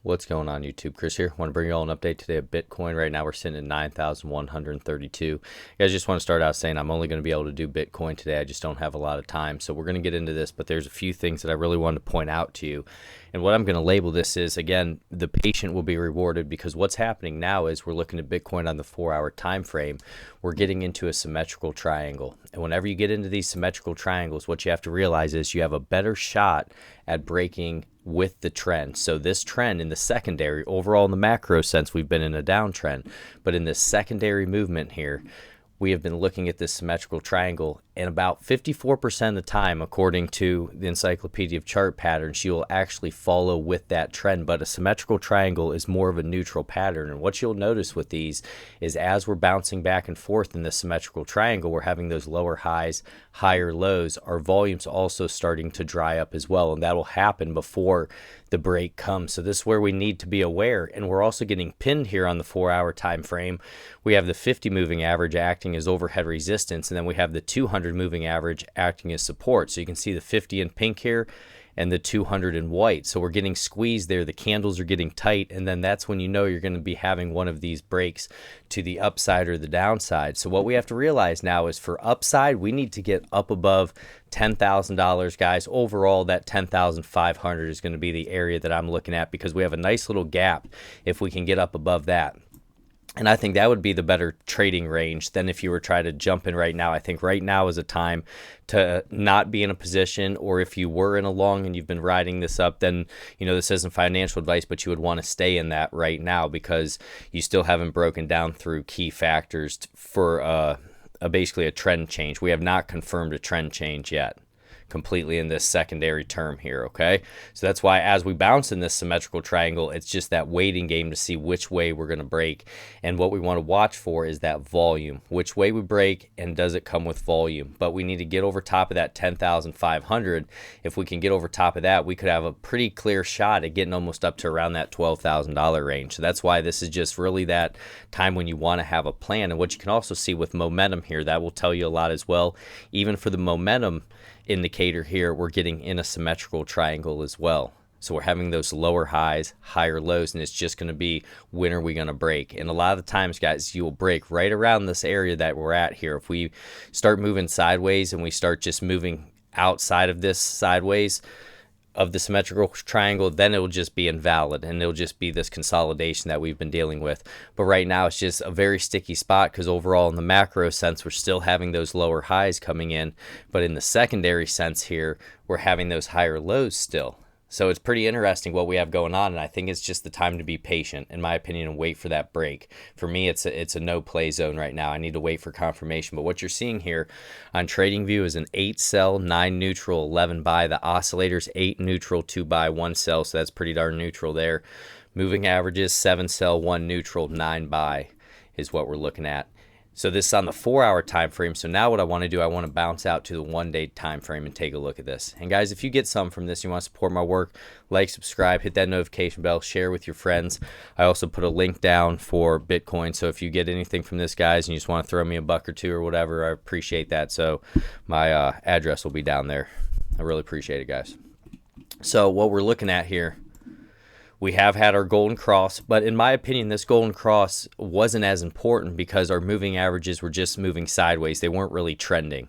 What's going on, YouTube? Chris here. Want to bring you all an update today of Bitcoin. Right now we're sitting at 9,132. You guys, just want to start out saying I'm only going to be able to do Bitcoin today. I just don't have a lot of time. So we're going to get into this, but there's a few things that I really wanted to point out to you. And what I'm going to label this is, again, the patient will be rewarded, because what's happening now is we're looking at Bitcoin on the 4-hour time frame. We're getting into a symmetrical triangle. And whenever you get into these symmetrical triangles, what you have to realize is you have a better shot at breaking with the trend. So this trend in the secondary, overall in the macro sense, we've been in a downtrend, but in this secondary movement here, we have been looking at this symmetrical triangle, and about 54% of the time, according to the Encyclopedia of Chart Patterns, you will actually follow with that trend. But a symmetrical triangle is more of a neutral pattern. And what you'll notice with these is as we're bouncing back and forth in this symmetrical triangle, we're having those lower highs, higher lows. Our volume's also starting to dry up as well, and that will happen before the break comes. So this is where we need to be aware. And we're also getting pinned here on the 4-hour time frame. We have the 50 moving average acting as overhead resistance, and then we have the 200 moving average acting as support. So you can see the 50 in pink here and the 200 in white. So we're getting squeezed there. The candles are getting tight, and then that's when you know you're going to be having one of these breaks to the upside or the downside. So what we have to realize now is for upside, we need to get up above $10,000, guys. Overall, that 10,500 is going to be the area that I'm looking at, because we have a nice little gap if we can get up above that. And I think that would be the better trading range than if you were trying to jump in right now. I think right now is a time to not be in a position, or if you were in a long and you've been riding this up, then, you know, this isn't financial advice, but you would want to stay in that right now, because you still haven't broken down through key factors for basically a trend change. We have not confirmed a trend change yet completely in this secondary term here, okay? So that's why as we bounce in this symmetrical triangle, it's just that waiting game to see which way we're going to break. And what we want to watch for is that volume, which way we break, and does it come with volume. But we need to get over top of that 10,500. If we can get over top of that, we could have a pretty clear shot at getting almost up to around that $12,000 range. So that's why this is just really that time when you want to have a plan. And what you can also see with momentum here, that will tell you a lot as well. Even for the momentum indicator here, we're getting in a symmetrical triangle as well. So we're having those lower highs, higher lows, and it's just going to be, when are we going to break? And a lot of the times, guys, you will break right around this area that we're at here. If we start moving sideways and we start just moving outside of this sideways of the symmetrical triangle, then it will just be invalid, and it'll just be this consolidation that we've been dealing with. But right now it's just a very sticky spot, because overall in the macro sense, we're still having those lower highs coming in, but in the secondary sense here, we're having those higher lows still. So it's pretty interesting what we have going on, and I think it's just the time to be patient, in my opinion, and wait for that break. For me, it's a no play zone right now. I need to wait for confirmation. But what you're seeing here on TradingView is an 8 sell, 9 neutral, 11 buy. The oscillators 8 neutral, 2 buy, 1 sell. So that's pretty darn neutral there. Moving averages 7 sell, 1 neutral, 9 buy is what we're looking at. So this is on the 4-hour time frame. So now what I want to do, I want to bounce out to the 1-day time frame and take a look at this. And guys, if you get some from this, you want to support my work, like, subscribe, hit that notification bell, share with your friends. I also put a link down for Bitcoin. So if you get anything from this, guys, and you just want to throw me a buck or two or whatever, I appreciate that. So my address will be down there. I really appreciate it, guys. So what we're looking at here, we have had our golden cross, but in my opinion, this golden cross wasn't as important, because our moving averages were just moving sideways. They weren't really trending.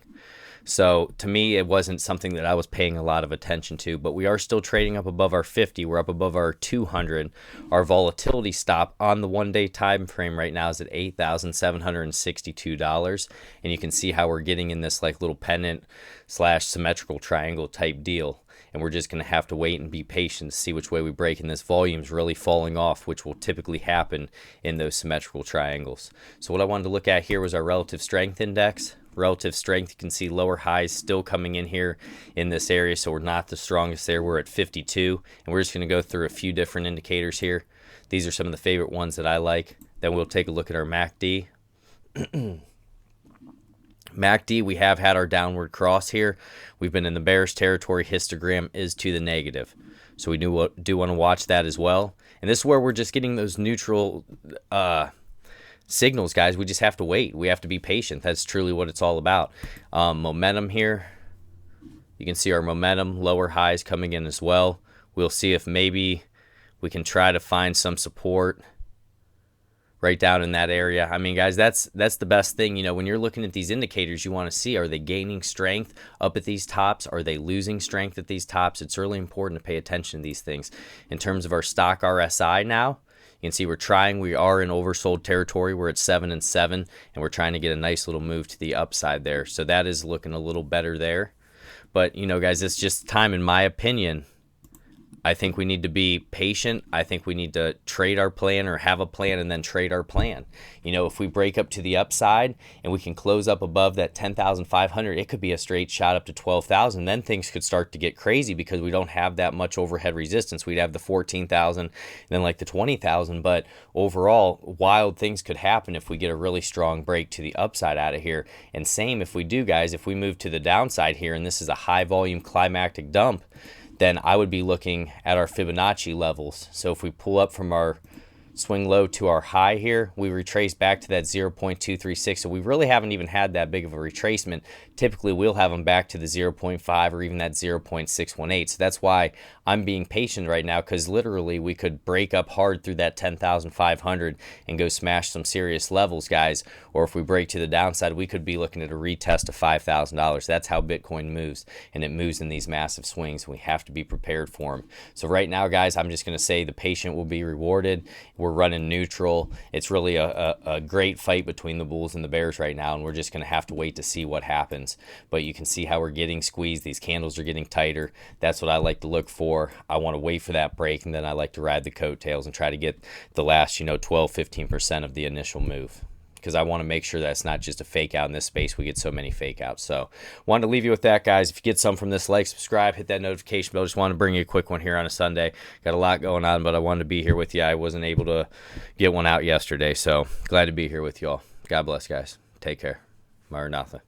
So to me, it wasn't something that I was paying a lot of attention to, but we are still trading up above our 50. We're up above our 200. Our volatility stop on the 1-day time frame right now is at $8,762. And you can see how we're getting in this like little pennant / symmetrical triangle type deal. And we're just going to have to wait and be patient to see which way we break. And this volume's really falling off, which will typically happen in those symmetrical triangles. So what I wanted to look at here was our relative strength index. Relative strength, you can see lower highs still coming in here in this area. So we're not the strongest there. We're at 52. And we're just going to go through a few different indicators here. These are some of the favorite ones that I like. Then we'll take a look at our MACD. MACD, we have had our downward cross here. We've been in the bearish territory. Histogram is to the negative. So we do want to watch that as well. And this is where we're just getting those neutral signals, guys. We just have to wait. We have to be patient. That's truly what it's all about. Momentum here. You can see our momentum, lower highs coming in as well. We'll see if maybe We can try to find some support right down in that area. I mean, guys, that's the best thing. You know, when you're looking at these indicators, you want to see, are they gaining strength up at these tops? Are they losing strength at these tops? It's really important to pay attention to these things. In terms of our stock RSI now, you can see we are in oversold territory. We're at 7 and 7, and we're trying to get a nice little move to the upside there. So that is looking a little better there. But, you know, guys, it's just time, in my opinion. I think we need to be patient. I think we need to trade our plan, or have a plan and then trade our plan. You know, if we break up to the upside and we can close up above that 10,500, it could be a straight shot up to 12,000. Then things could start to get crazy because we don't have that much overhead resistance. We'd have the 14,000 and then like the 20,000. But overall, wild things could happen if we get a really strong break to the upside out of here. And same if we do, guys, if we move to the downside here and this is a high volume climactic dump, then I would be looking at our Fibonacci levels. So if we pull up from our swing low to our high here, we retrace back to that 0.236. So we really haven't even had that big of a retracement. Typically, we'll have them back to the 0.5 or even that 0.618. So that's why I'm being patient right now, because literally we could break up hard through that 10,500 and go smash some serious levels, guys. Or if we break to the downside, we could be looking at a retest of $5,000. That's how Bitcoin moves, and it moves in these massive swings. We have to be prepared for them. So right now, guys, I'm just going to say the patient will be rewarded. We're running neutral. It's really a great fight between the bulls and the bears right now, and we're just going to have to wait to see what happens. But you can see how we're getting squeezed. These candles are getting tighter. That's what I like to look for. I want to wait for that break, and then I like to ride the coattails and try to get the last, 12-15% of the initial move, because I want to make sure that it's not just a fake out in this space. We get so many fake outs. So wanted to leave you with that, guys. If you get some from this, like, subscribe, hit that notification bell. Just want to bring you a quick one here on a Sunday. Got a lot going on, but I wanted to be here with you. I wasn't able to get one out yesterday, so glad to be here with you all. God bless, guys. Take care. Maranatha.